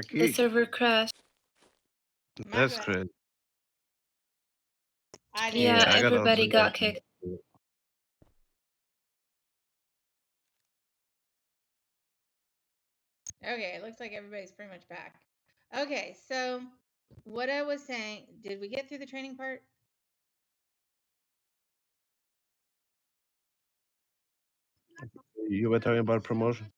The Aquí. server crashed. That's great. I did. Yeah, I got everybody also got kicked. Okay, it looks like everybody's pretty much back. Okay, so what I was saying, did we get through the training part? You were talking about promotion.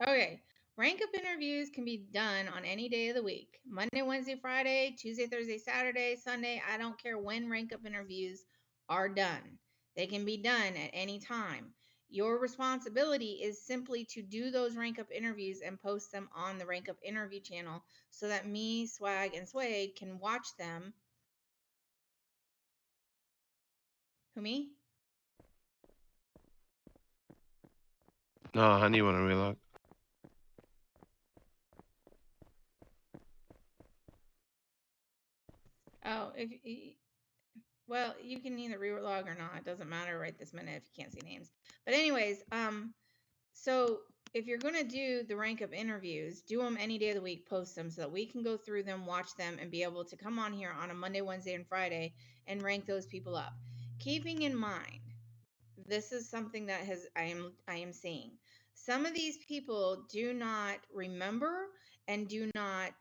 Okay, rank up interviews can be done on any day of the week. Monday, Wednesday, Friday, Tuesday, Thursday, Saturday, Sunday. I don't care when rank up interviews are done. They can be done at any time. Your responsibility is simply to do those rank up interviews and post them on the rank up interview channel so that me, Swag, and Suede can watch them. Who, me? No, honey, wanna relog? Oh, well, you can either relog or not. It doesn't matter right this minute if you can't see names. But anyways, so if you're gonna do the rank up interviews, do them any day of the week, post them so that we can go through them, watch them, and be able to come on here on a Monday, Wednesday, and Friday and rank those people up. Keeping in mind, this is something that I am seeing. Some of these people do not remember and do not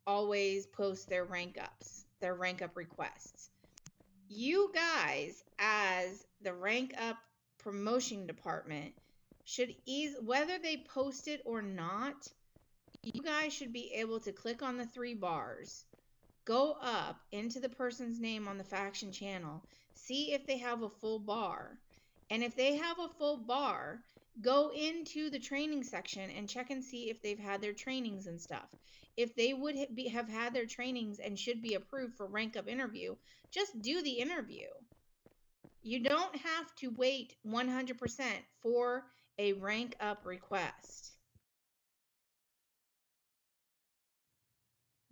always post their rank ups, their rank up requests. You guys, as the rank up promotion department, should whether they post it or not, you guys should be able to click on the 3 bars, go up into the person's name on the faction channel, see if they have a full bar. And if they have a full bar, go into the training section and check and see if they've had their trainings and stuff. If they would have had their trainings and should be approved for rank up interview, just do the interview. You don't have to wait 100% for a rank up request.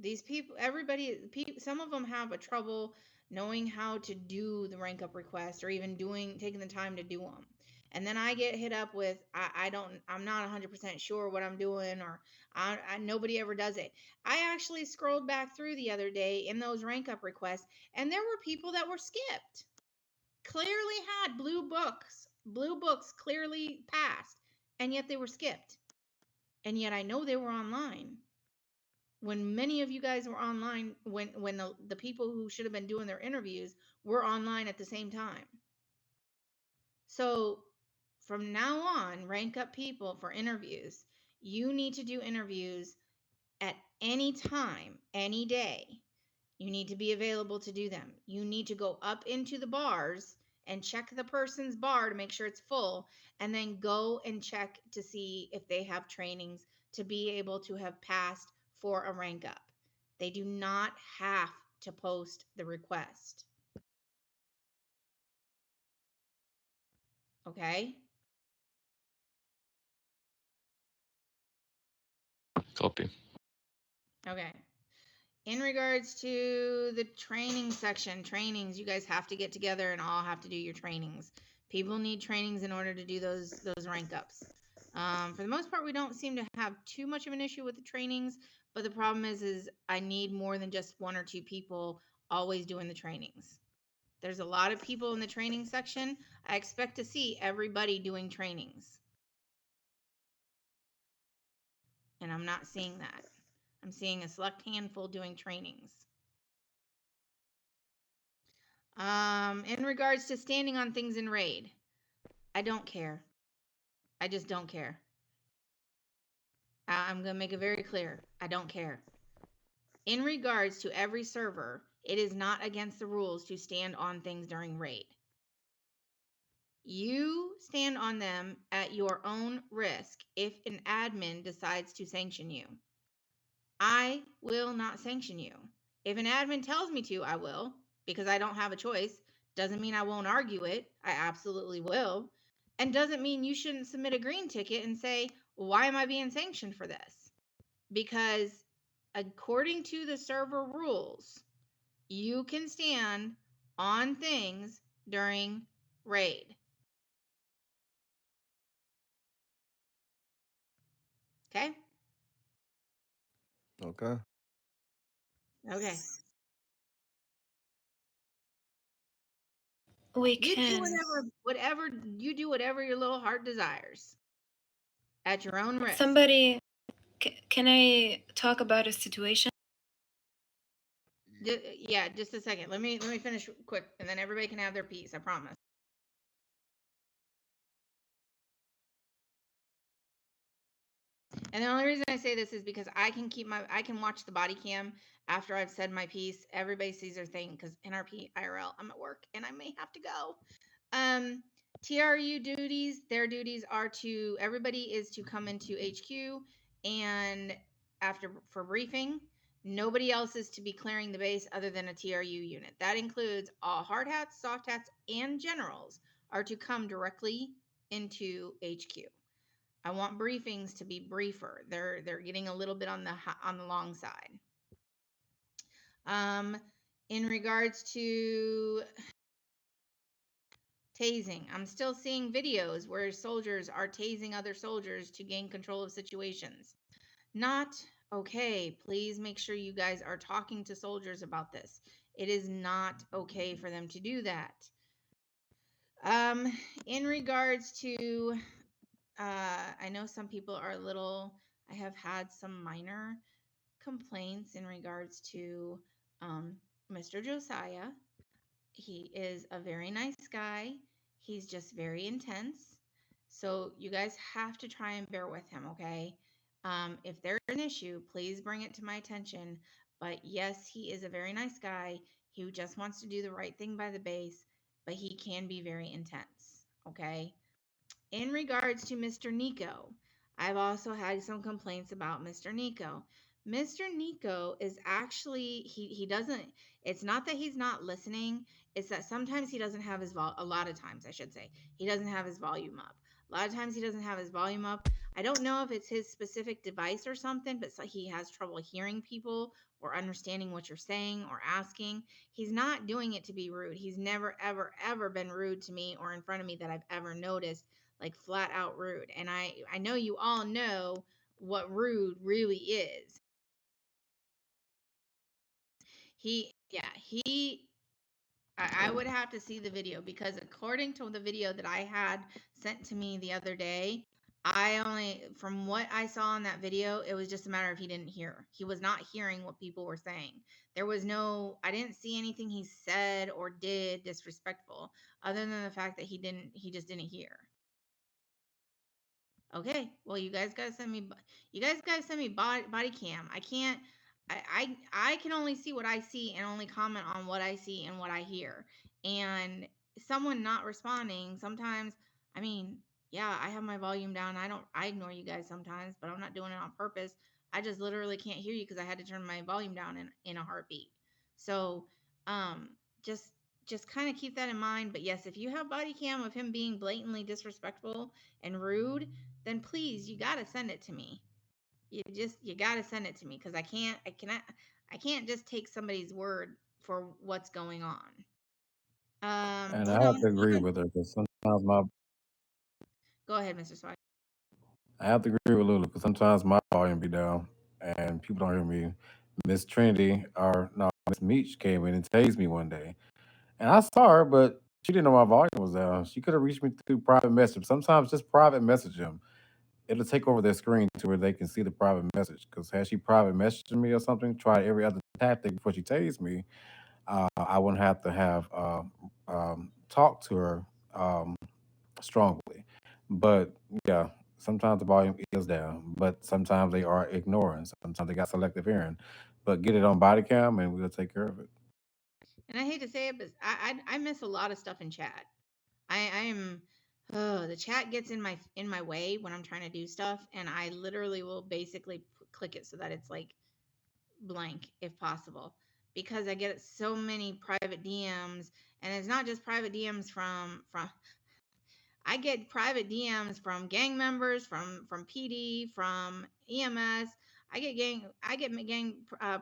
These people, some of them have a trouble knowing how to do the rank up request or even taking the time to do them. And then I get hit up with, I'm not 100% sure what I'm doing, or nobody ever does it. I actually scrolled back through the other day in those rank up requests, and there were people that were skipped. Clearly had blue books clearly passed, and yet they were skipped. And yet I know they were online. When many of you guys were online, when the people who should have been doing their interviews were online at the same time. So from now on, rank up people for interviews. You need to do interviews at any time, any day. You need to be available to do them. You need to go up into the bars and check the person's bar to make sure it's full, and then go and check to see if they have trainings to be able to have passed for a rank up. They do not have to post the request. Okay? Copy. Okay. In regards to the training section, trainings, you guys have to get together and all have to do your trainings. People need trainings in order to do those rank ups. For the most part, we don't seem to have too much of an issue with the trainings, but the problem is I need more than just 1 or 2 people always doing the trainings. There's a lot of people in the training section. I expect to see everybody doing trainings. And I'm not seeing that. I'm seeing a select handful doing trainings. In regards to standing on things in raid, I don't care. I just don't care. I'm going to make it very clear. I don't care. In regards to every server, it is not against the rules to stand on things during raid. You stand on them at your own risk if an admin decides to sanction you. I will not sanction you. If an admin tells me to, I will, because I don't have a choice. Doesn't mean I won't argue it. I absolutely will. And doesn't mean you shouldn't submit a green ticket and say, why am I being sanctioned for this? Because according to the server rules, you can stand on things during raid. Okay? Okay. Okay. We You do can. whatever you do, whatever your little heart desires, at your own risk. Somebody, can I talk about a situation? Yeah, just a second. Let me finish quick, and then everybody can have their piece. I promise. And the only reason I say this is because I can watch the body cam after I've said my piece. Everybody sees their thing because NRP IRL, I'm at work and I may have to go. TRU duties, their duties are to everybody is to come into HQ and for briefing. Nobody else is to be clearing the base other than a TRU unit. That includes all hard hats, soft hats, and generals are to come directly into HQ. I want briefings to be briefer. They're getting a little bit on the long side. In regards to tasing, I'm still seeing videos where soldiers are tasing other soldiers to gain control of situations. Not okay. Please make sure you guys are talking to soldiers about this. It is not okay for them to do that. In regards to I know some people are a little, I have had some minor complaints in regards to Mr. Josiah. He is a very nice guy. He's just very intense. So you guys have to try and bear with him, okay? If there's an issue, please bring it to my attention. But yes, he is a very nice guy. He just wants to do the right thing by the base, but he can be very intense, okay? In regards to Mr. Nico, I've also had some complaints about Mr. Nico. Mr. Nico is actually he doesn't, it's not that he's not listening, it's that sometimes he doesn't have his a lot of times I should say, he doesn't have his volume up. A lot of times he doesn't have his volume up. I don't know if it's his specific device or something, but he has trouble hearing people or understanding what you're saying or asking. He's not doing it to be rude. He's never ever been rude to me or in front of me that I've ever noticed, like flat out rude. And I know you all know what rude really is. I would have to see the video because according to the video that I had sent to me the other day, from what I saw in that video, it was just a matter of he didn't hear. He was not hearing what people were saying. I didn't see anything he said or did disrespectful other than the fact that he just didn't hear. Okay, well, you guys gotta send me body cam. I can't. I can only see what I see and only comment on what I see and what I hear. And someone not responding sometimes. I mean, yeah, I have my volume down. I ignore you guys sometimes, but I'm not doing it on purpose. I just literally can't hear you because I had to turn my volume down in a heartbeat. So, um, just kind of keep that in mind. But yes, if you have body cam of him being blatantly disrespectful and rude, then please, you got to send it to me. You got to send it to me because I can't just take somebody's word for what's going on. And I have to agree with her because sometimes Go ahead, Mr. Swag. I have to agree with Lulu because sometimes my volume be down and people don't hear me. Miss Trinity or no, Miss Meach came in and tased me one day. And I saw her, but she didn't know my volume was down. She could have reached me through private message. Sometimes just private message them. It'll take over their screen to where they can see the private message. Because had she private messaged me or something, tried every other tactic before she tased me, I wouldn't have to have talked to her strongly. But yeah, sometimes the volume is down, but sometimes they are ignoring. Sometimes they got selective hearing. But get it on body cam and we'll take care of it. And I hate to say it, but I miss a lot of stuff in chat. I am the chat gets in my way when I'm trying to do stuff, and I literally will basically click it so that it's like blank if possible, because I get so many private DMs, and it's not just private DMs from I get private DMs from gang members, from PD, from EMS. I get gang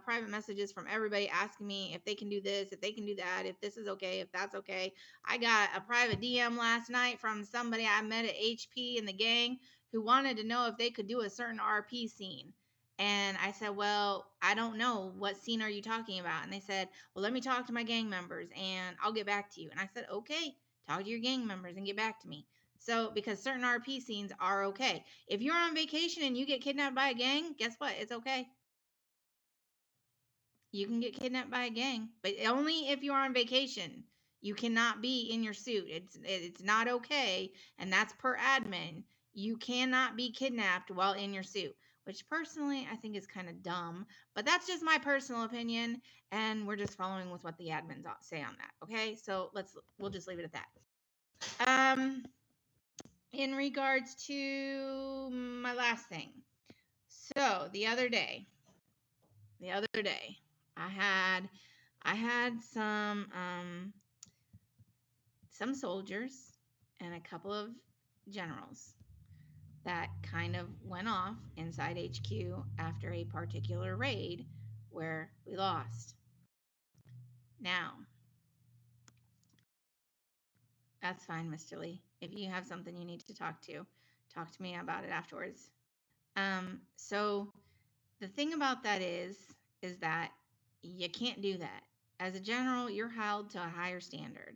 private messages from everybody asking me if they can do this, if they can do that, if this is okay, if that's okay. I got a private DM last night from somebody I met at HP in the gang who wanted to know if they could do a certain RP scene. And I said, well, I don't know. What scene are you talking about? And they said, well, let me talk to my gang members and I'll get back to you. And I said, okay, talk to your gang members and get back to me. So, because certain RP scenes are okay. If you're on vacation and you get kidnapped by a gang, guess what? It's okay. You can get kidnapped by a gang, but only if you're on vacation. You cannot be in your suit. It's not okay, and that's per admin. You cannot be kidnapped while in your suit, which personally I think is kind of dumb, but that's just my personal opinion, and we're just following with what the admins say on that. Okay, so we'll just leave it at that. In regards to my last thing, so the other day, I had some soldiers and a couple of generals that kind of went off inside HQ after a particular raid where we lost. Now, that's fine, Mr. Lee. If you have something you need to talk to me about it afterwards. So the thing about that is that you can't do that. As a general, you're held to a higher standard.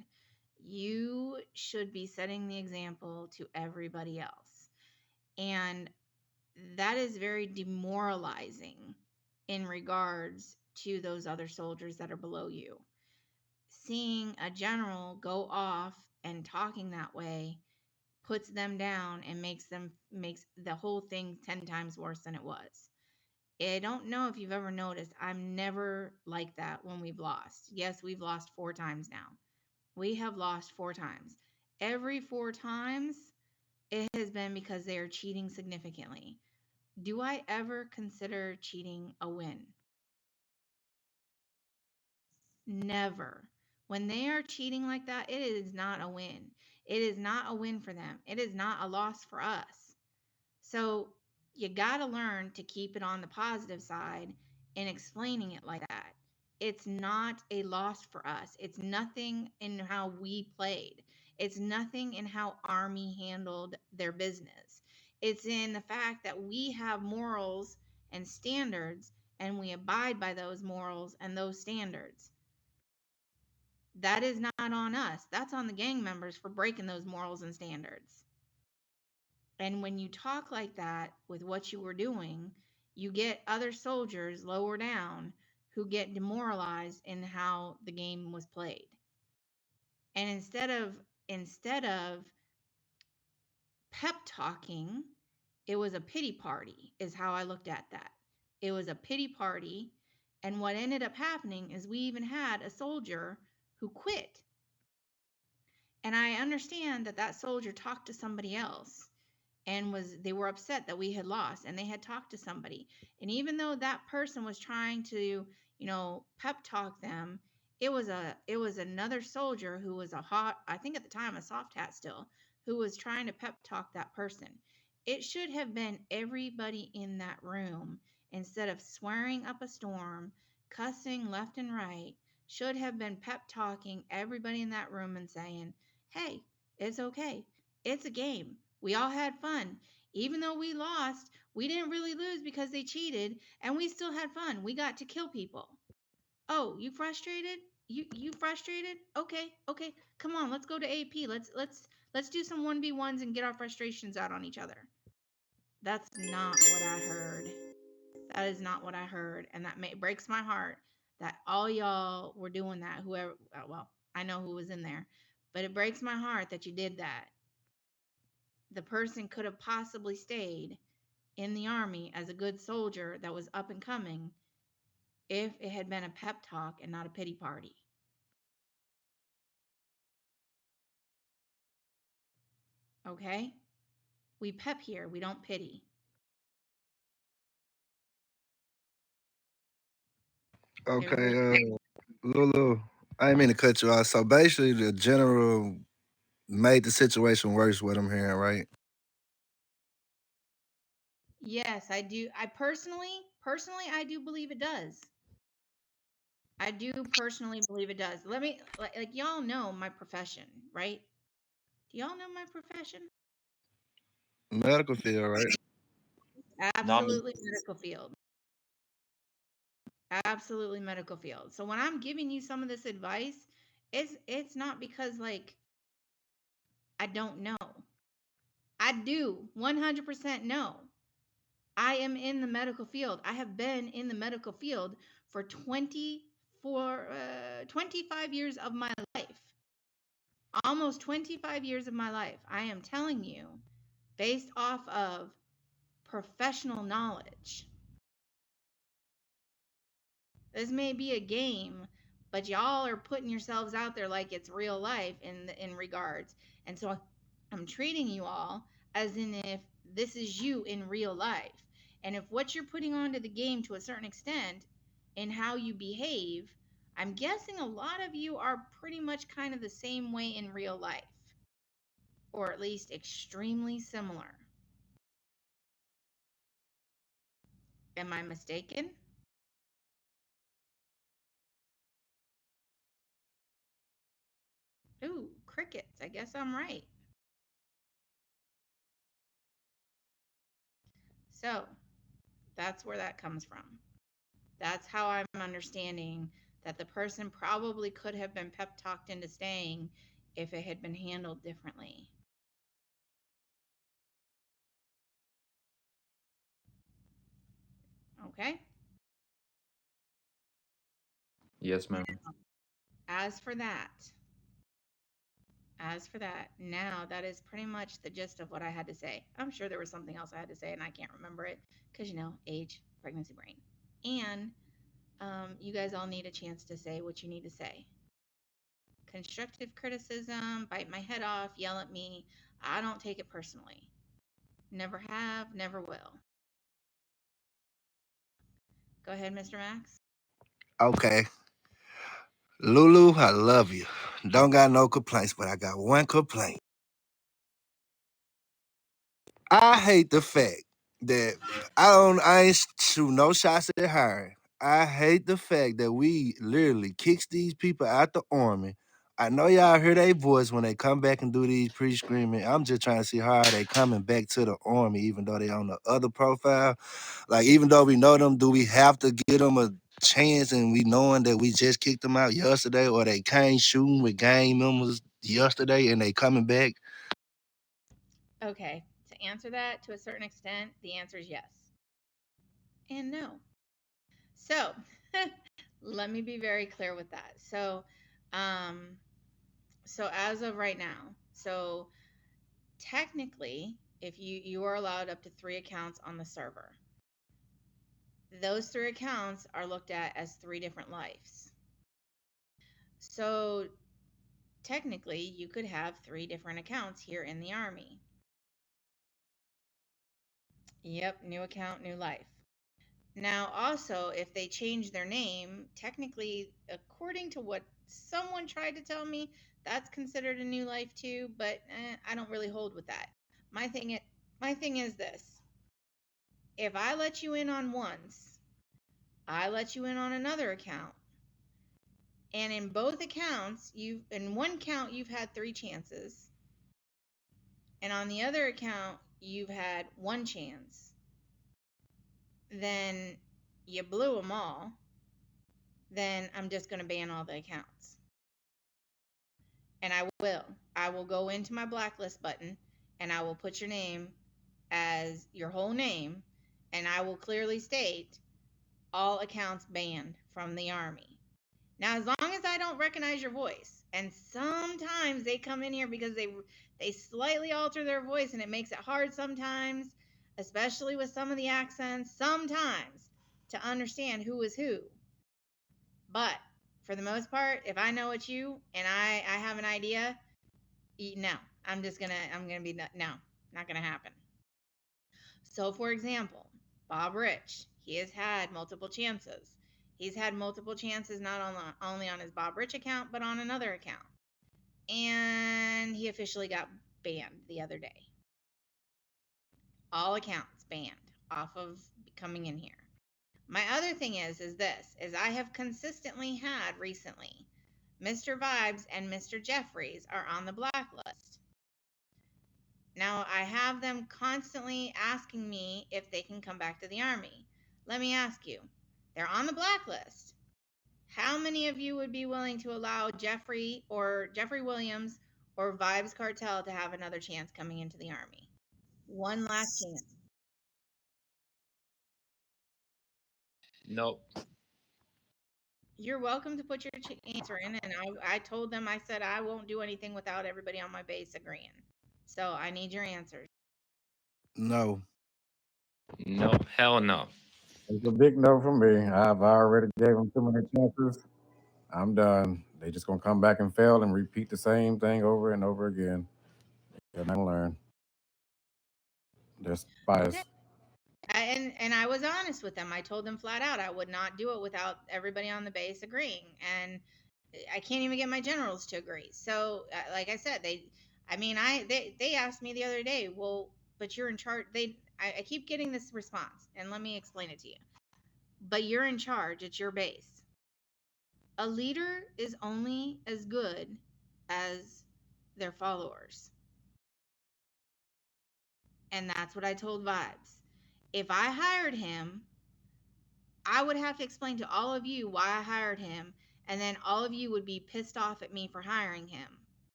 You should be setting the example to everybody else. And that is very demoralizing in regards to those other soldiers that are below you. Seeing a general go off and talking that way puts them down and makes the whole thing 10 times worse than it was. I don't know if you've ever noticed, I'm never like that when we've lost. Yes, we've lost 4 times now. We have lost 4 times. Every 4 times, it has been because they are cheating significantly. Do I ever consider cheating a win? Never. When they are cheating like that, it is not a win. It is not a win for them. It is not a loss for us. So you got to learn to keep it on the positive side and explaining it like that. It's not a loss for us. It's nothing in how we played. It's nothing in how Army handled their business. It's in the fact that we have morals and standards and we abide by those morals and those standards. That is not on us. That's on the gang members for breaking those morals and standards. And when you talk like that with what you were doing, you get other soldiers lower down who get demoralized in how the game was played. And instead of pep talking, it was a pity party, is how I looked at that. It was a pity party. And what ended up happening is we even had a soldier who quit. And I understand that soldier talked to somebody else and they were upset that we had lost and they had talked to somebody. And even though that person was trying to, pep talk them, it was another soldier who was I think at the time a soft hat still, who was trying to pep talk that person. It should have been everybody in that room, instead of swearing up a storm, cussing left and right, should have been pep talking everybody in that room and saying, hey, it's okay. It's a game. We all had fun. Even though we lost, we didn't really lose because they cheated, and we still had fun. We got to kill people. Oh, you frustrated? You frustrated? Okay. Come on, let's go to AP. Let's do some 1v1s and get our frustrations out on each other. That's not what I heard. That is not what I heard, and that breaks my heart that all y'all were doing that. Whoever, well, I know who was in there, but it breaks my heart that you did that. The person could have possibly stayed in the Army as a good soldier that was up and coming if it had been a pep talk and not a pity party. Okay? We pep here, we don't pity. Okay, Lulu, I didn't mean to cut you off. So basically, the general made the situation worse. What I'm hearing, right? Yes, I do. I personally, I do believe it does. I do personally believe it does. Let me, like y'all know my profession, right? Do y'all know my profession? Medical field, right? Absolutely medical field. Absolutely medical field. So when I'm giving you some of this advice, it's not because like I don't know. I do 100% know. I am in the medical field. I have been in the medical field for 25 years of my life. Almost 25 years of my life. I am telling you, based off of professional knowledge. This may be a game, but y'all are putting yourselves out there like it's real life in regards. And so I'm treating you all as in if this is you in real life. And if what you're putting onto the game to a certain extent in how you behave, I'm guessing a lot of you are pretty much kind of the same way in real life, or at least extremely similar. Am I mistaken? Ooh, crickets. I guess I'm right. So that's where that comes from. That's how I'm understanding that the person probably could have been pep talked into staying if it had been handled differently. Okay? Yes, ma'am. As for that, now that is pretty much the gist of what I had to say. I'm sure there was something else I had to say and I can't remember it because, age, pregnancy brain. And you guys all need a chance to say what you need to say. Constructive criticism, bite my head off, yell at me. I don't take it personally. Never have, never will. Go ahead, Mr. Max. Okay. Lulu, I love you. Don't got no complaints, but I got one complaint. I hate the fact that I ain't shoot no shots at her. I hate the fact that we literally kicks these people out the army. I know y'all hear their voice when they come back and do these pre-screening. I'm just trying to see how are they coming back to the army, even though they on the other profile. Like, even though we know them, do we have to give them a chance and we knowing that we just kicked them out yesterday, or they came shooting with gang members yesterday and they coming back? Okay, to answer that to a certain extent, the answer is yes and no. So, let me be very clear with that. So, as of right now, so technically, if you are allowed up to 3 accounts on the server, those 3 accounts are looked at as 3 different lives. So, technically, you could have 3 different accounts here in the Army. Yep, new account, new life. Now, also, if they change their name, technically, according to what someone tried to tell me, that's considered a new life too. But I don't really hold with that. My thing is this: if I let you in on once, I let you in on another account, and in both accounts, in one account you've had 3 chances, and on the other account you've had 1 chance, then you blew them all. Then I'm just going to ban all the accounts. And I will go into my blacklist button and I will put your name as your whole name, and I will clearly state all accounts banned from the Army. Now, as long as I don't recognize your voice, and sometimes they come in here because they slightly alter their voice and it makes it hard sometimes, especially with some of the accents, sometimes to understand who is who. But for the most part, if I know it's you and I have an idea, no, I'm gonna be no, not gonna happen. So, for example, Bob Rich, he has had multiple chances. He's had multiple chances not only on his Bob Rich account, but on another account. And he officially got banned the other day. All accounts banned off of coming in here. My other thing is I have consistently had recently Mr. Vibes and Mr. Jeffries are on the blacklist. Now, I have them constantly asking me if they can come back to the Army. Let me ask you, They're on the blacklist. How many of you would be willing to allow Jeffrey Williams or Vibes Cartel to have another chance coming into the Army? One last chance. Nope. You're welcome to put your answer in, and I told them, I said I won't do anything without everybody on my base agreeing. So I need your answers. No. No. Hell no. It's a big no from me. I've already gave them too many chances. I'm done. They just gonna come back and fail and repeat the same thing over and over again. They're not gonna learn. They're Okay. biased. And I was honest with them. I told them flat out I would not do it without everybody on the base agreeing, and I can't even get my generals to agree. So, like I said, they asked me the other day, well, but you're in charge. I keep getting this response, and let me explain it to you. But you're in charge. It's your base. A leader is only as good as their followers. And that's what I told Vibes. If I hired him, I would have to explain to all of you why I hired him, and then all of you would be pissed off at me for hiring him.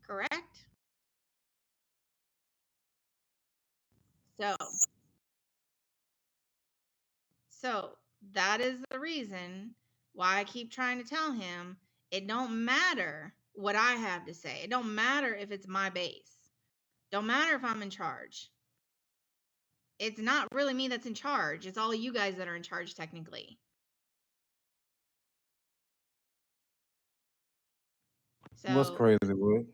Correct? So that is the reason why I keep trying to tell him it don't matter what I have to say. It don't matter if it's my base. Don't matter if I'm in charge. It's not really me that's in charge. It's all you guys that are in charge technically. What's So, crazy, Wood?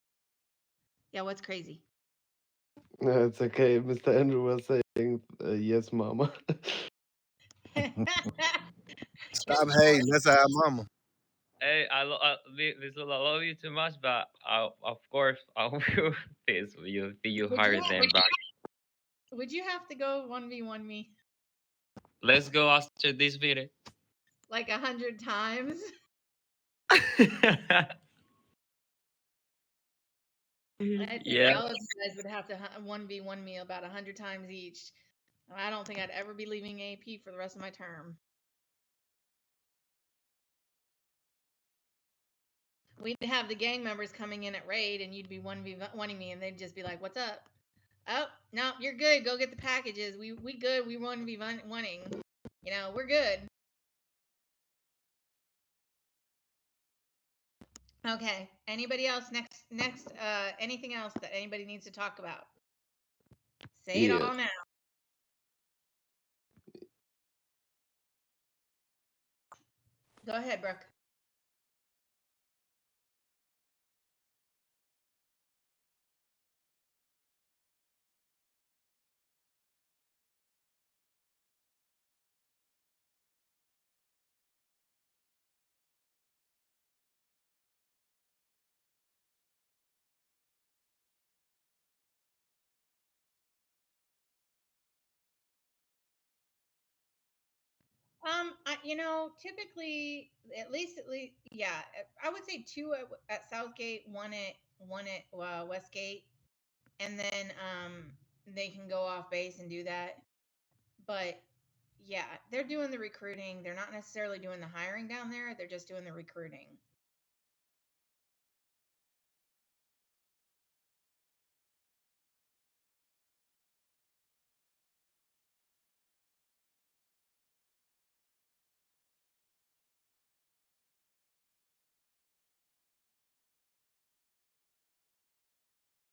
yeah, what's crazy? No, it's okay. Mr. Andrew was saying yes, mama. Stop hating. That's our mama. Hey, I love you too much, but of course I will face you. You Would hire you them back. Would you have to go 1v1 me Let's go after this video. like 100 times? I think Yeah. all of you guys would have to 1v1 me about 100 times each. I don't think I'd ever be leaving AP for the rest of my term. We'd have the gang members coming in at raid, and you'd be 1v1ing me, and they'd just be like, "What's up?" "Oh, no, you're good. Go get the packages. We good. We 1v1ing. You know, we're good." Okay. Anybody else? Next. Anything else that anybody needs to talk about? Say it Yeah. all now. Go ahead, Brooke. Typically, yeah, I would say two at Southgate, one at Westgate, and then they can go off base and do that. But yeah, they're doing the recruiting. They're not necessarily doing the hiring down there. They're just doing the recruiting.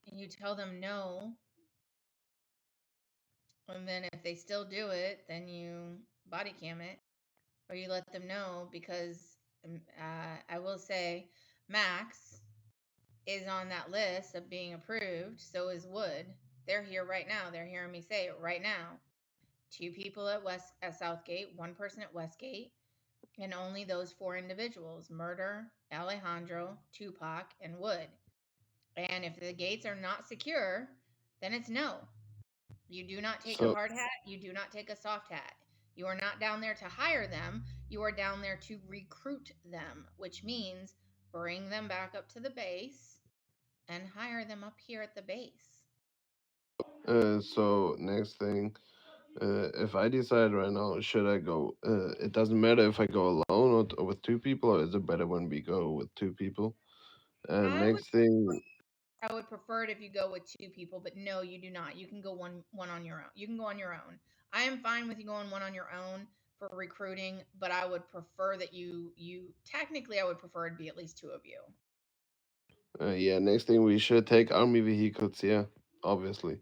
And you tell them no, and then if they still do it, then you body cam it, or you let them know, because I will say Max is on that list of being approved. So is Wood. They're here right now. They're hearing me say it right now. 2 people at Southgate, 1 person at Westgate, and only those 4 individuals: Murder, Alejandro, Tupac, and Wood. And if the gates are not secure, then it's no. You do not take a hard hat. You do not take a soft hat. You are not down there to hire them. You are down there to recruit them, which means bring them back up to the base and hire them up here at the base. So next thing, If I decide right now, should I go? It doesn't matter if I go alone or with two people, or is it better when we go with two people? And I would next thing, I would prefer it if you go with two people, but no, you do not. You can go one on your own. You can go on your own. I am fine with you going one on your own for recruiting, but I would prefer that you technically I would prefer it to be at least two of you. yeah, next thing we should take army vehicles. Yeah, obviously.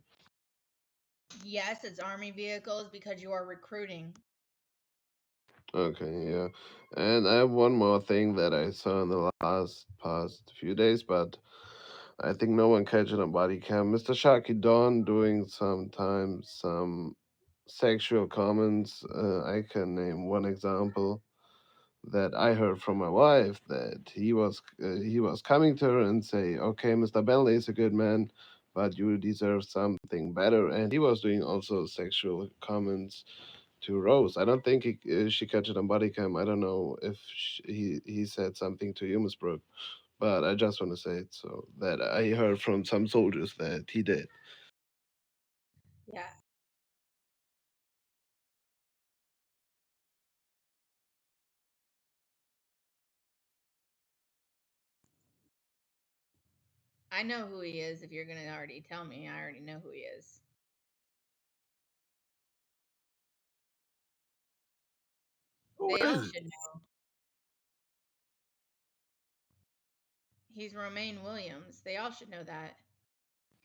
Yes, it's army vehicles because you are recruiting. Okay, yeah. And I have one more thing that I saw in the last past few days, but I think no one catch it on body cam. Mr. Shaki Don doing sometimes some sexual comments. I can name one example that I heard from my wife that he was coming to her and say, "Okay, Mr. Bentley is a good man, but you deserve something better." And he was doing also sexual comments to Rose. I don't think she catch it on body cam. I don't know if he said something to you, Miss Brooke, but I just want to say it so that I heard from some soldiers that he did. Yeah. I know who he is if you're going to already tell me. I already know who he is. Who They all is it? should know. He's Romaine Williams. They all should know that.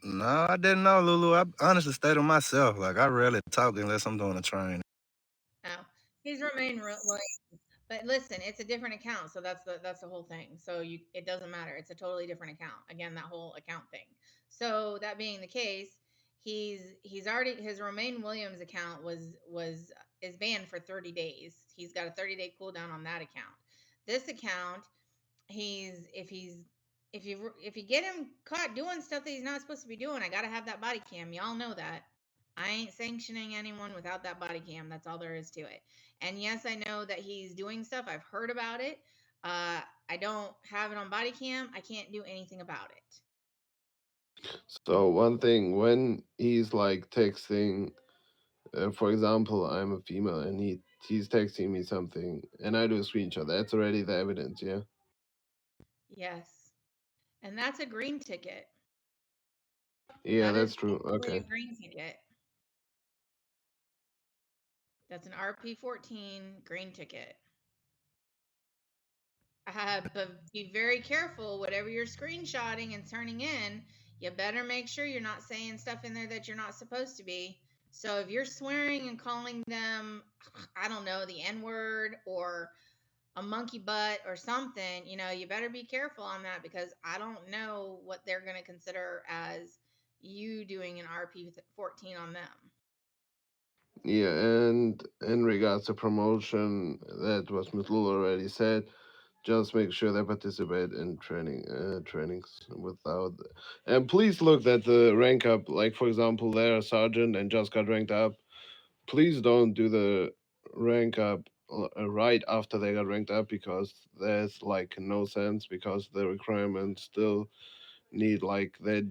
No, I didn't know, Lulu. I honestly stay to myself. Like I rarely talk unless I'm doing a training. Oh, he's Romaine Williams. But listen, it's a different account, so that's the whole thing. So it doesn't matter. It's a totally different account. Again, that whole account thing. So that being the case, he's already his Romaine Williams account was is banned for 30 days. He's got a 30-day cooldown on that account. This account, if you get him caught doing stuff that he's not supposed to be doing, I gotta have that body cam. Y'all know that. I ain't sanctioning anyone without that body cam. That's all there is to it. And yes, I know that he's doing stuff. I've heard about it. I don't have it on body cam. I can't do anything about it. So one thing when he's like texting, for example, I'm a female and he's texting me something and I do a screenshot. That's already the evidence, yeah. Yes. And that's a green ticket. Yeah, That is that's true. technically a Okay. green ticket. That's an RP14 green ticket. But be very careful. Whatever you're screenshotting and turning in, you better make sure you're not saying stuff in there that you're not supposed to be. So if you're swearing and calling them, I don't know, the N word or a monkey butt or something, you better be careful on that because I don't know what they're going to consider as you doing an RP 14 on them. Yeah, and in regards to promotion, that was Miss Lula already said. Just make sure they participate in trainings without. And please look at the rank up. Like for example, they're a sergeant and just got ranked up. Please don't do the rank up right after they got ranked up because there's like no sense because the requirements still need like they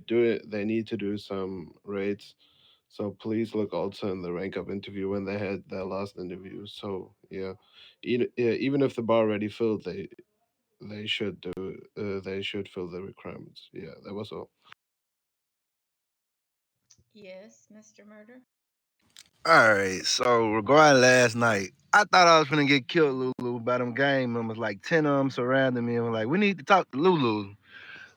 need to do some raids. So please look also in the rank up interview when they had their last interview. So yeah, even if the bar already filled, they should do they should fill the requirements. Yeah, that was all. Yes, Mr. Murder. All right, so regarding last night, I thought I was gonna get killed, Lulu, by them gang members. Like 10 of them surrounding me and were like, "We need to talk to Lulu."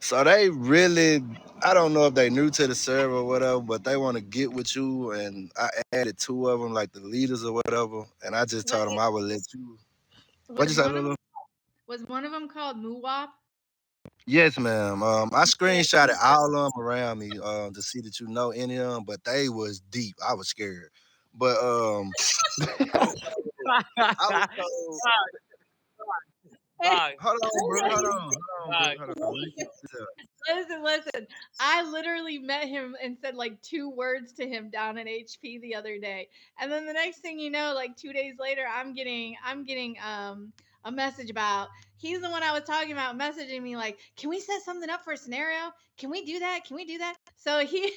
So they really, I don't know if they new to the server or whatever, but they want to get with you. And I added two of them, like the leaders or whatever. And I just told them I would let you. What'd you Was say, one of Lulu? them was one of them called Muwap? Yes, ma'am. I Yeah. screenshotted all of them around me to see that you know any of them, but they was deep. I was scared. But I was told, I was told, Fuck, hold on, bro, hold on, hold on, bro, fuck. hold on. Let me finish this up. Listen. I literally met him and said like two words to him down at HP the other day. And then the next thing you know, like 2 days later, I'm getting a message about he's the one I was talking about messaging me like, can we set something up for a scenario? Can we do that? Can we do that? So he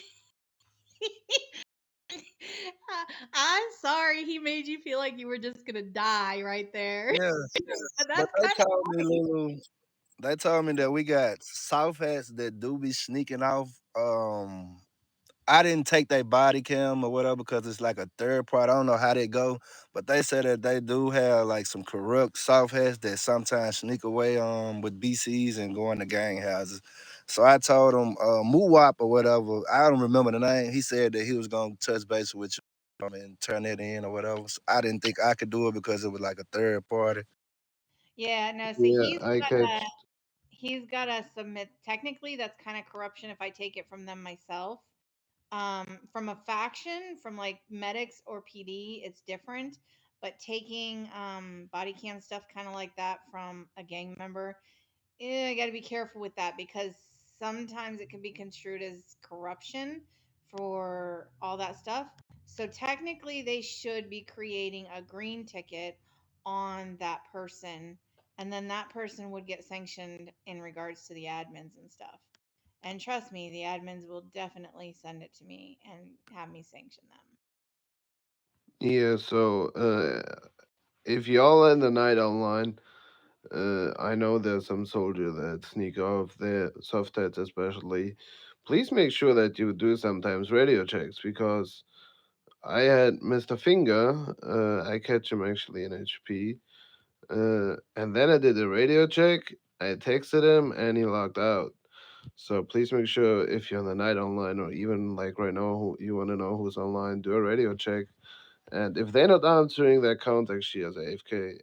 I'm sorry he made you feel like you were just gonna die right there. Yeah, But but that's they kind of told me, Lulu, they told me that we got soft hats that do be sneaking off. I didn't take their body cam or whatever because it's like a third part. I don't know how they go, but they said that they do have like some corrupt soft hats that sometimes sneak away with BCs and go into gang houses. So I told him Muwap or whatever. I don't remember the name. He said that he was gonna touch base with you and turn it in or whatever. So I didn't think I could do it because it was like a third party. yeah. No, see, Yeah, I catch. he's gotta submit. Technically, that's kind of corruption if I take it from them myself. From a faction, from like medics or PD, it's different. But taking body cam stuff kind of like that from a gang member, I got to be careful with that because sometimes it can be construed as corruption for all that stuff. So technically, they should be creating a green ticket on that person, and then that person would get sanctioned in regards to the admins and stuff. And trust me, the admins will definitely send it to me and have me sanction them. Yeah, so if y'all in the night online, I know there's some soldier that sneak off their soft hats, especially. Please make sure that you do sometimes radio checks because I had Mr. Finger. I catch him actually in HP. And then I did a radio check. I texted him and he logged out. So please make sure if you're on the night online or even like right now, who you want to know who's online, do a radio check. And if they're not answering, their contact she as AFK.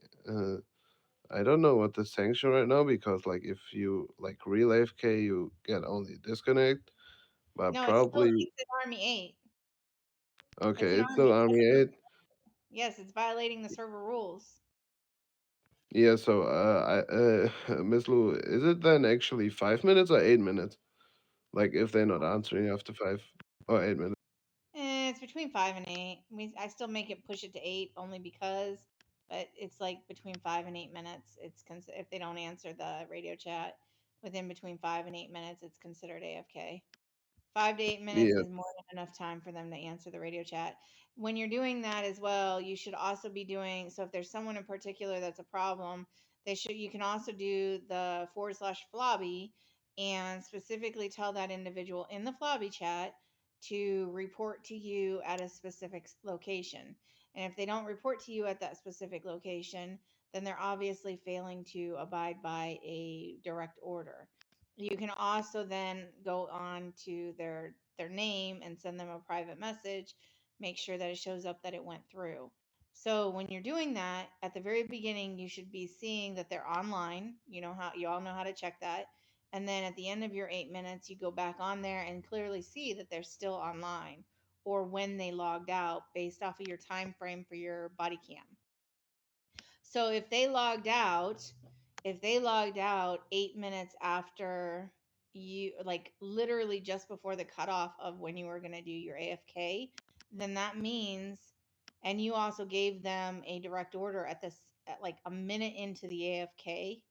I don't know what the sanction right now because like if you like real AFK, you get only disconnect. But No, probably it's an Army 8. It's okay, an it's still Army. Army 8. Yes, it's violating the server rules. Yeah, so Miss Lou, is it then actually 5 minutes or 8 minutes? Like if they're not answering after 5 or 8 minutes. It's between 5 and 8. I still make it push it to 8 only because, but it's like between 5 and 8 minutes. If they don't answer the radio chat within between 5 and 8 minutes, it's considered AFK. 5 to 8 minutes Yeah, is more than enough time for them to answer the radio chat. When you're doing that as well, you should also be doing so. If there's someone in particular that's a problem, you can also do the /flobby and specifically tell that individual in the flobby chat to report to you at a specific location. And if they don't report to you at that specific location, then they're obviously failing to abide by a direct order. You can also then go on to their name and send them a private message, make sure that it shows up that it went through. So when you're doing that, at the very beginning, you should be seeing that they're online. You all know how to check that. And then at the end of your 8 minutes, you go back on there and clearly see that they're still online or when they logged out based off of your time frame for your body cam. So if they logged out 8 minutes after you, like literally just before the cutoff of when you were going to do your AFK, then that means, and you also gave them a direct order at like a minute into the AFK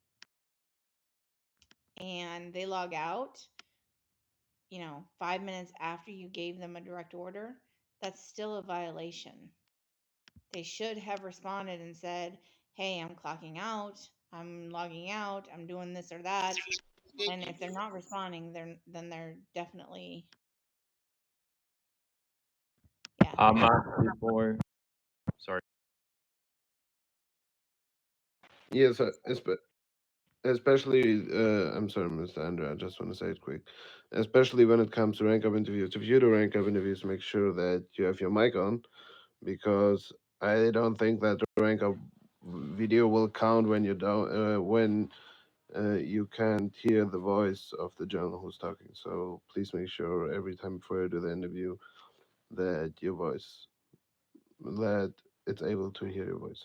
and they log out, 5 minutes after you gave them a direct order, that's still a violation. They should have responded and said, "Hey, I'm clocking out. I'm logging out. I'm doing this or that." And if they're not responding, they're definitely, yeah. I'm actually for. Sorry. yeah. So especially, I'm sorry, Mr. Andrew. I just want to say it quick. Especially when it comes to rank up interviews. If you do rank up interviews, make sure that you have your mic on because I don't think that the rank up video will count when you don't when you can't hear the voice of the journal who's talking. So please make sure every time before you do the interview that your voice that it's able to hear your voice.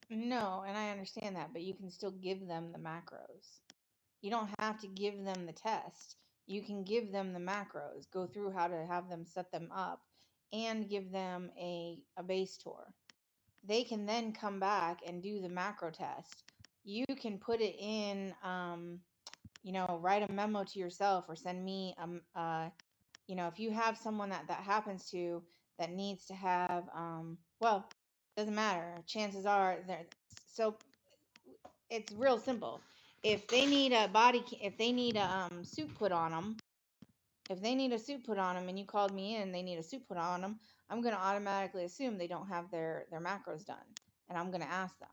No, and I understand that, but you can still give them the macros. You don't have to give them the test. You can give them the macros, go through how to have them set them up, and give them a base tour. They can then come back and do the macro test. You can put it in, write a memo to yourself or send me, if you have someone that happens to that needs to have, well, doesn't matter. Chances are they're so it's real simple. If they need if they need a suit put on them, if they need a suit put on them and you called me in and they need a suit put on them, I'm going to automatically assume they don't have their macros done. And I'm going to ask them.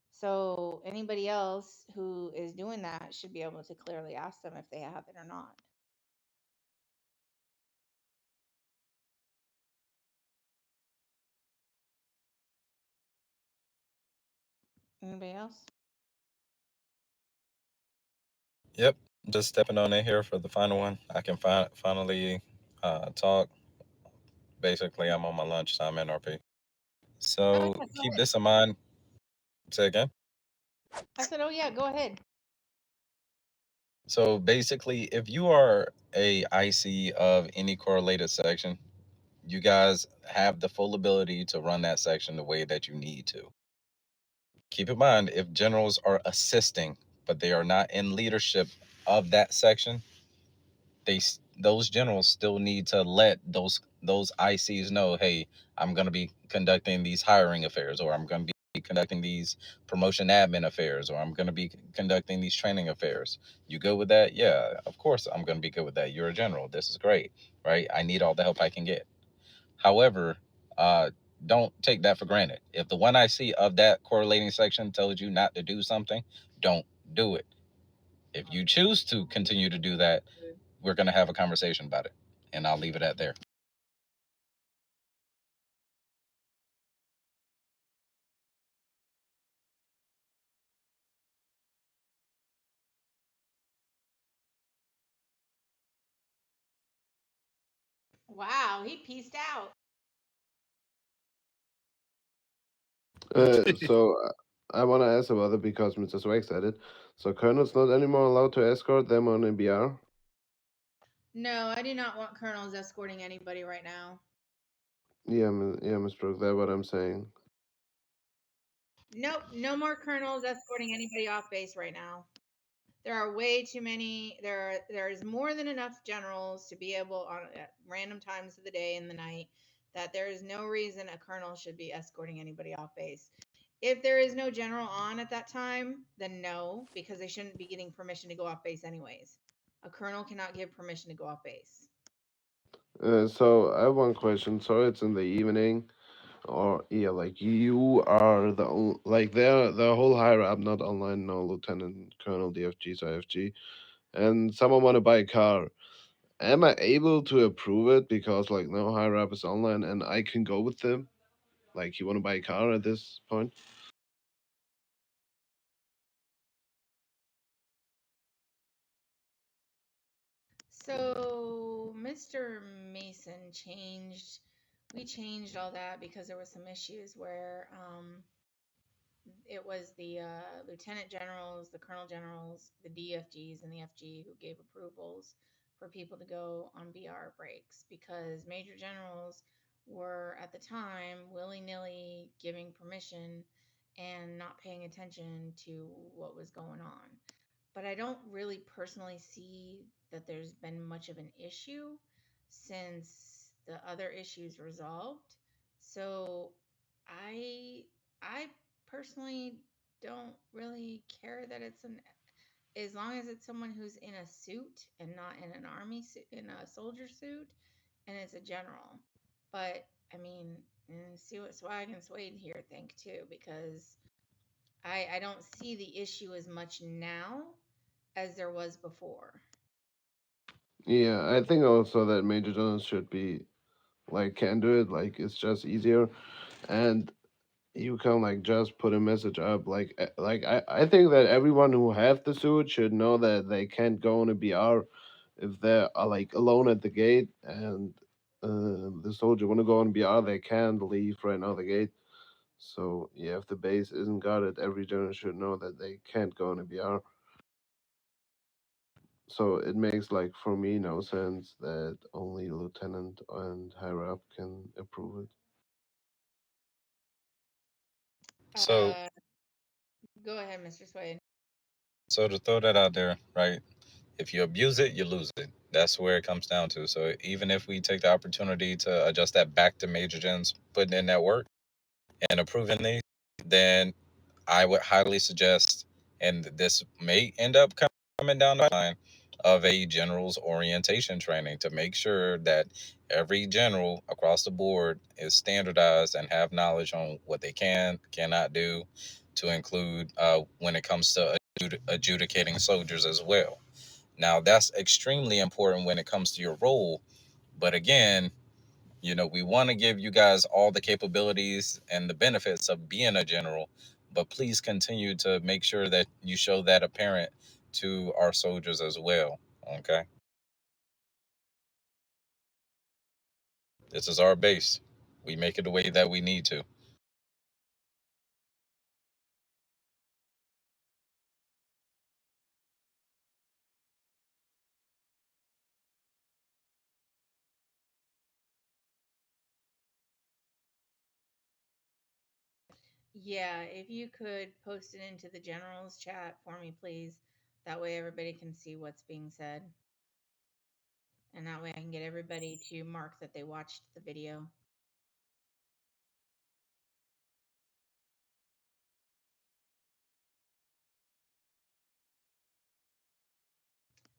So anybody else who is doing that should be able to clearly ask them if they have it or not. Anybody else? Yep, just stepping on in here for the final one. I can finally talk. Basically, I'm on my lunchtime NRP. Oh, So yeah, go keep ahead. this in mind. Say again. I said, oh, yeah, go ahead. So basically, if you are a IC of any correlated section, you guys have the full ability to run that section the way that you need to. Keep in mind, if generals are assisting, but they are not in leadership of that section, those generals still need to let those ICs know, hey, I'm going to be conducting these hiring affairs, or I'm going to be conducting these promotion admin affairs, or I'm going to be conducting these training affairs. You good with that? Yeah, of course I'm going to be good with that. You're a general. This is great, right? I need all the help I can get. However, don't take that for granted. If the one IC of that correlating section tells you not to do something, don't do it. If you choose to continue to do that, we're going to have a conversation about it, and I'll leave it at there. Wow, he pieced out. So I want to ask about it because Mr. Swag said it. So colonels not anymore allowed to escort them on a BR? No, I do not want colonels escorting anybody right now. Yeah, Mr. Brooke, that's what I'm saying. Nope, no more colonels escorting anybody off base right now. There are way too many. There's more than enough generals to be able on at random times of the day and the night that there is no reason a colonel should be escorting anybody off base. If there is no general on at that time, then no, because they shouldn't be getting permission to go off base anyways. A colonel cannot give permission to go off base. So I have one question. So it's in the evening, or yeah, like you are like the whole higher up, not online, no lieutenant colonel, DFG, IFG, and someone want to buy a car. Am I able to approve it because like no higher up is online and I can go with them? Like you want to buy a car at this point? So Mr. Mason we changed all that because there was some issues where it was the lieutenant generals, the colonel generals, the DFGs, and the FG who gave approvals for people to go on BR breaks because major generals were at the time willy nilly giving permission and not paying attention to what was going on. But I don't really personally see that there's been much of an issue since the other issues resolved. So I I personally don't really care that it's an as long as it's someone who's in a suit and not in an army suit, in a soldier suit, and it's a general. But I mean, and see what Swag and Swade here think too, because I don't see the issue as much now as there was before. Yeah, I think also that Major Jones should be like can do it. Like it's just easier, and you can like just put a message up. I think that everyone who have the suit should know that they can't go on a BR if they are like alone at the gate and the soldier want to go on BR. They can't leave right now the gate. So yeah, if the base isn't guarded, every general should know that they can't go in a BR. So it makes, like, for me, no sense that only lieutenant and higher up can approve it. So, Go ahead, Mr. Swade. so to throw that out there, right? If you abuse it, you lose it. That's where it comes down to. So even if we take the opportunity to adjust that back to major gens, putting in that work and approving these, then I would highly suggest, and this may end up coming down the line of a general's orientation training to make sure that every general across the board is standardized and have knowledge on what they cannot do, to include when it comes to adjudicating soldiers as well. Now, that's extremely important when it comes to your role. But again, we want to give you guys all the capabilities and the benefits of being a general, but please continue to make sure that you show that apparent to our soldiers as well. Okay. This is our base. We make it the way that we need to. Yeah, if you could post it into the generals chat for me, please. That way everybody can see what's being said. And that way I can get everybody to mark that they watched the video.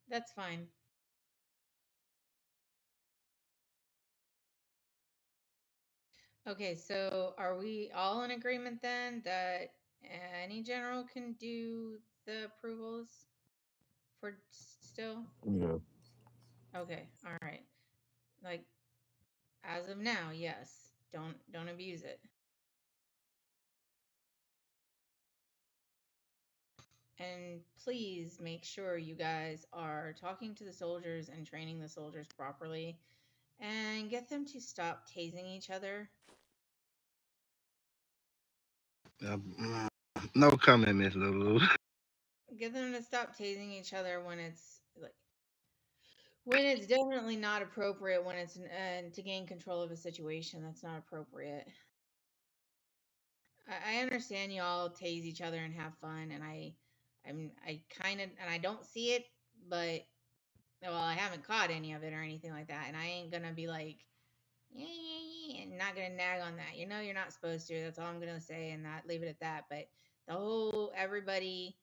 That's fine. Okay, so are we all in agreement then that any general can do the approvals for still? Yeah. Okay, all right. Like, as of now, yes. Don't abuse it. And please make sure you guys are talking to the soldiers and training the soldiers properly and get them to stop tasing each other. No comment, Miss Lulu. Get them to stop tasing each other when it's definitely not appropriate, when it's to gain control of a situation that's not appropriate. I understand y'all tase each other and have fun, and I kind of, and I don't see it, but well, I haven't caught any of it or anything like that, and I ain't gonna be like, yeah, and not gonna nag on that. You're not supposed to. That's all I'm gonna say, and that leave it at that. But the whole everybody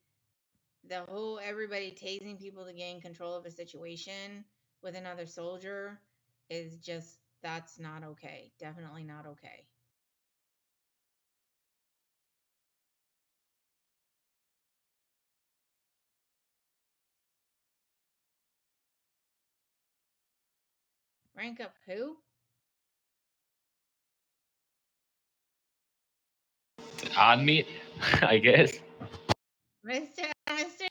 tasing people to gain control of a situation with another soldier is just, that's not okay. Definitely not okay. Rank up who? Admit, I guess. Mr. Mr.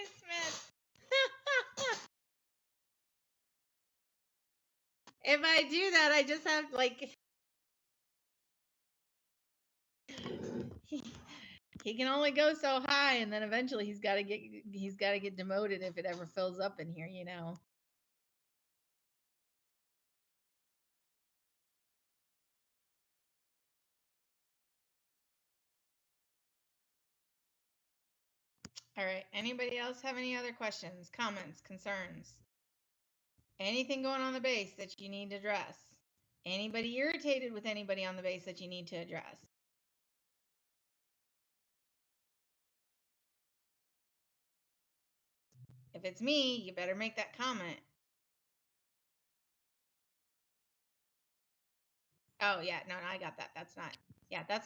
Smith. If I do that, I just have he can only go so high, and then eventually he's got to get demoted if it ever fills up in here. All right. Anybody else have any other questions, comments, concerns? Anything going on the base that you need to address? Anybody irritated with anybody on the base that you need to address? If it's me, you better make that comment. Oh, yeah. No, I got that. That's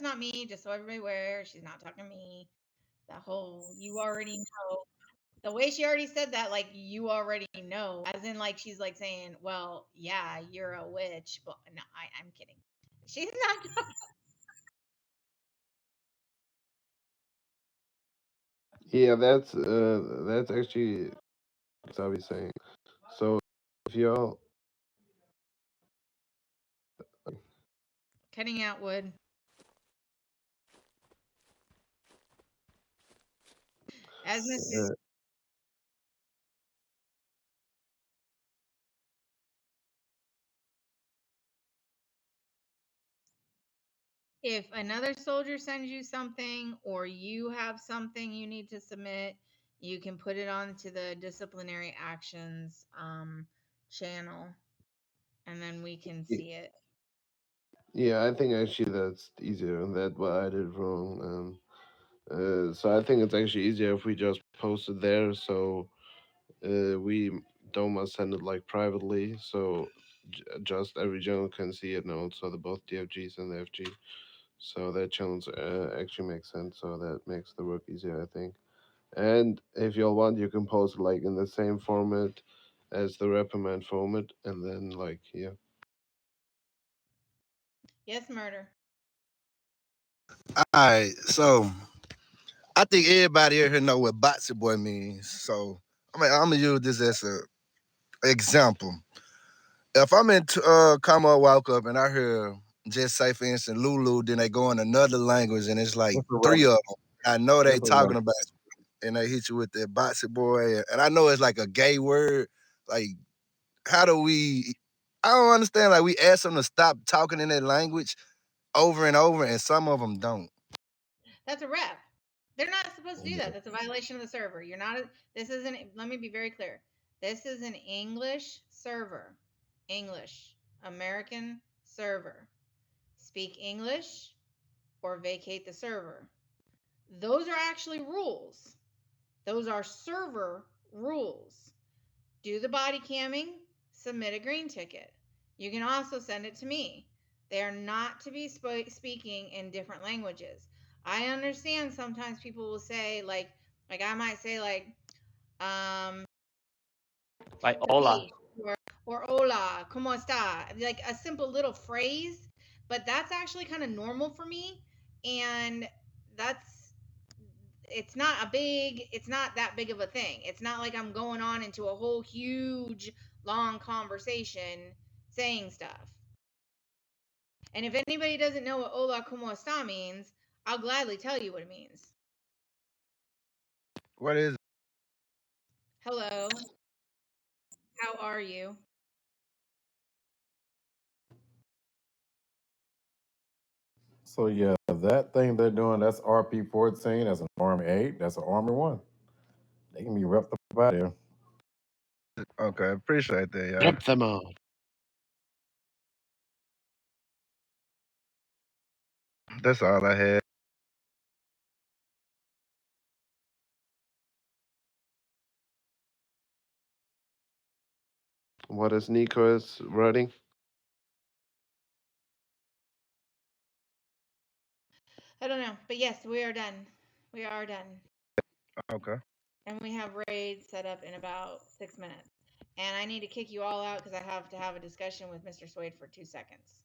not me. Just so everybody aware, she's not talking to me. The whole, you already know. The way she already said that, like, you already know, as in, like, she's like saying, well, yeah, you're a witch. But no, I'm kidding. She's not. Yeah, that's actually what I was saying. So if y'all Cutting out wood. As Mr. Uh, If another soldier sends you something or you have something you need to submit, you can put it onto the disciplinary actions channel, and then we can y- see it. yeah, I think actually that's easier. That what I did wrong. So I think it's actually easier if we just post it there. So we don't must send it like privately. So just every channel can see it, and also the both DFGs and the FG. So that challenge actually makes sense. So that makes the work easier, I think. And if you all want, you can post it like in the same format as the reprimand format, and then like yeah. Yes, murder. All right, so I think everybody here know what Botsy Boy means. So I'm gonna use this as a example. If I'm in Commonwealth Walk Up and I hear just say for instance Lulu, then they go in another language and it's like That's a rap. three of them. I know they That's a rap. talking about and they hit you with that Botsy Boy, and I know it's like a gay word. Like, how do we? I don't understand. Like, we ask them to stop talking in that language over and over, and some of them don't. That's a rep. They're not supposed to do that. That's a violation of the server. You're not. This isn't. Let me be very clear. This is an English server. English. American server. Speak English or vacate the server. Those are actually rules. Those are server rules. Do the body camming, submit a green ticket. You can also send it to me. They are not to be speaking in different languages. I understand sometimes people will say like I might say like Like hola. or hola, como está? Like a simple little phrase, but that's actually kind of normal for me, and that's it's not that big of a thing. It's not like I'm going on into a whole huge long conversation saying stuff. And if anybody doesn't know what hola como está means, I'll gladly tell you what it means. What is it? Hello, how are you? So yeah, that thing they're doing, that's RP-14, that's an Army 8, that's an Army 1. They can be repped up out here. Okay, appreciate that, y'all. Rep them out. That's all I had. What is Nico is writing? I don't know, but yes, we are done. We are done. Okay. And we have raids set up in about 6 minutes. And I need to kick you all out because I have to have a discussion with Mr. Swade for 2 seconds.